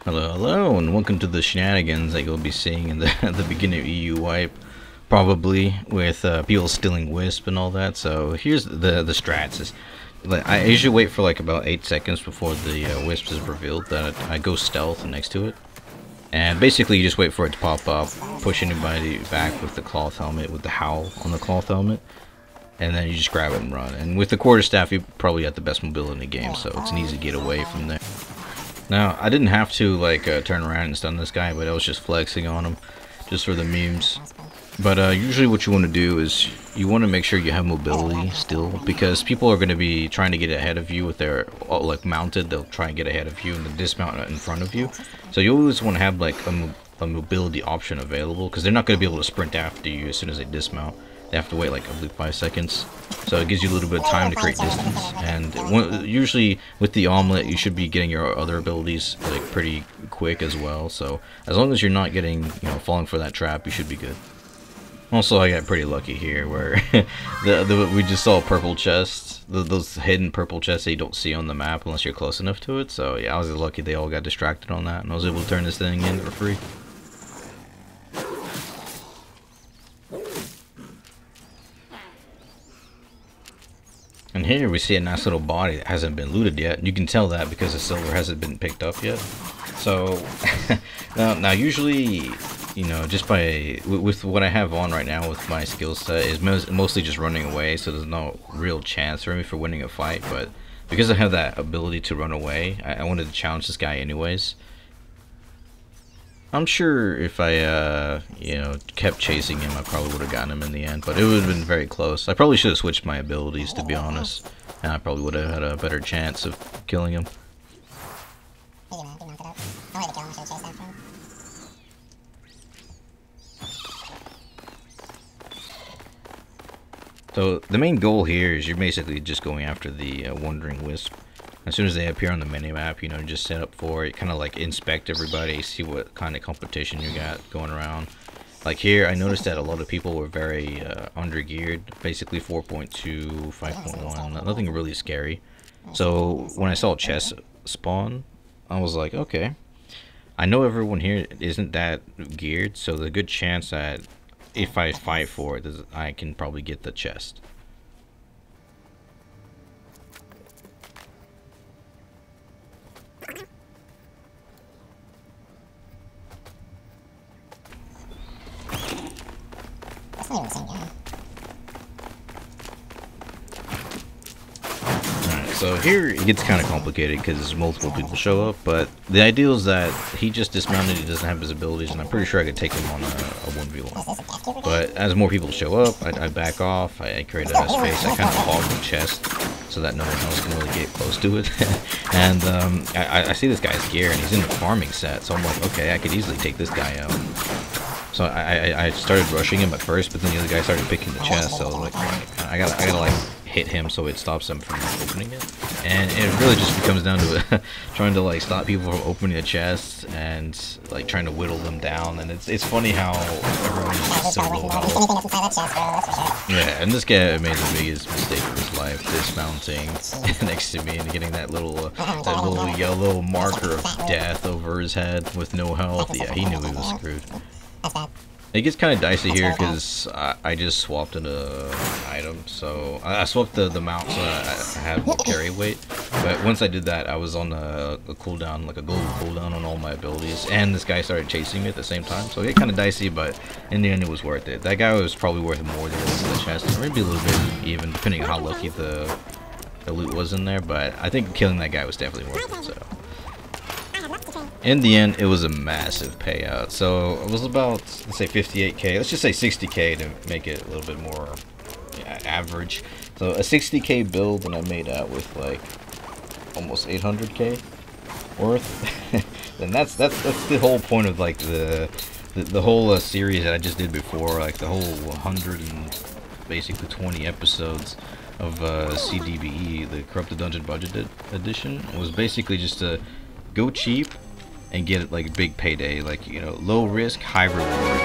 Hello, hello, and welcome to the shenanigans that you'll be seeing in the at the beginning of EU wipe, probably with people stealing Wisp and all that. So here's the strats. Like, I usually wait for like about 8 seconds before the Wisp is revealed. That I go stealth next to it, and basically you just wait for it to pop up, push anybody back with the cloth helmet, with the howl on the cloth helmet, and then you just grab it and run. And with the quarterstaff, you probably got the best mobility in the game, so it's an easy getaway from there. Now, I didn't have to, like, turn around and stun this guy, but I was just flexing on him, just for the memes. But usually what you want to do is, you want to make sure you have mobility still, because people are going to be trying to get ahead of you with their, like, mounted. They'll try and get ahead of you and then dismount in front of you. So you always want to have, like, a mobility option available, because they're not going to be able to sprint after you as soon as they dismount. They have to wait like, I believe, 5 seconds. So it gives you a little bit of time to create distance. And usually with the omelet, you should be getting your other abilities like pretty quick as well. So as long as you're not getting, falling for that trap, you should be good. Also, I got pretty lucky here where we just saw a purple chest. Those hidden purple chests that you don't see on the map unless you're close enough to it. So yeah, I was lucky they all got distracted on that. And I was able to turn this thing in for free. And here we see a nice little body that hasn't been looted yet. You can tell that because the silver hasn't been picked up yet. So, now usually, just with what I have on right now with my skill set is mostly just running away. So there's no real chance for me for winning a fight. But because I have that ability to run away, I wanted to challenge this guy anyways. I'm sure if I, kept chasing him, I probably would have gotten him in the end, but it would have been very close. I probably should have switched my abilities, to be honest, and I probably would have had a better chance of killing him. So the main goal here is you're basically just going after the Wandering Wisp. As soon as they appear on the minimap, just set up for it, kind of like inspect everybody, see what kind of competition you got going around. Like here, I noticed that a lot of people were very under-geared, basically 4.2, 5.1, nothing really scary. So when I saw chest spawn, I was like, okay, I know everyone here isn't that geared, so there's a good chance that if I fight for it, I can probably get the chest. Alright, so here it gets kind of complicated because multiple people show up, but the ideal is that he just dismounted, he doesn't have his abilities, and I'm pretty sure I could take him on a 1v1. But as more people show up, I back off, I create a space, I kind of hog the chest so that no one else can really get close to it. And I see this guy's gear, and he's in a farming set, so I'm like, okay, I could easily take this guy out. So I started rushing him at first, but then the other guy started picking the chest, so I was like, I gotta like hit him so it stops them from opening it. And it really just comes down to trying to like stop people from opening the chests and like trying to whittle them down. And it's funny how everyone is so low health. Yeah, and this guy made the biggest mistake of his life, dismounting next to me and getting that little yellow marker of death over his head with no health. Yeah, he knew he was screwed. It gets kind of dicey here because I just swapped an item, so I swapped the mount so I had more carry weight. But once I did that, I was on a cooldown, like a golden cooldown on all my abilities, and this guy started chasing me at the same time, so it got kind of dicey, but in the end it was worth it. That guy was probably worth more than the chest, maybe a little bit even, depending on how lucky the loot was in there, but I think killing that guy was definitely worth it, so. In the end, it was a massive payout. So it was about, let's say 58k. Let's just say 60k to make it a little bit more average. So a 60k build, and I made out with like almost 800k worth. And that's the whole point of like the whole series that I just did before, like the whole 100 and basically 20 episodes of CDBE, the Corrupted Dungeon Budget Edition, was basically just to go cheap and get like a big payday, like low risk, high reward.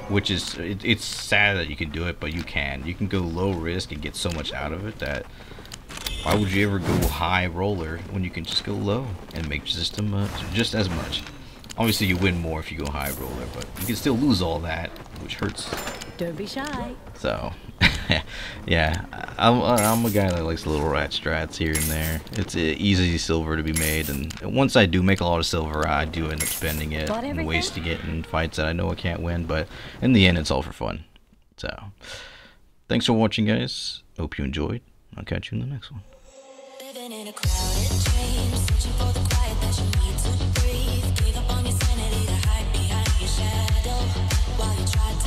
Which is it's sad that you can do it, but you can go low risk and get so much out of it that why would you ever go high roller when you can just go low and make just as much? Obviously, you win more if you go high roller, but you can still lose all that, which hurts. Don't be shy. So, yeah, I'm a guy that likes little rat strats here and there. It's easy silver to be made, and once I do make a lot of silver, I do end up spending it and wasting it in fights that I know I can't win, but in the end, it's all for fun. So, thanks for watching, guys. Hope you enjoyed. I'll catch you in the next one. Living in a crowded dream, searching for the quiet that you need to breathe. Gave up on your sanity to hide behind your shadow while you tried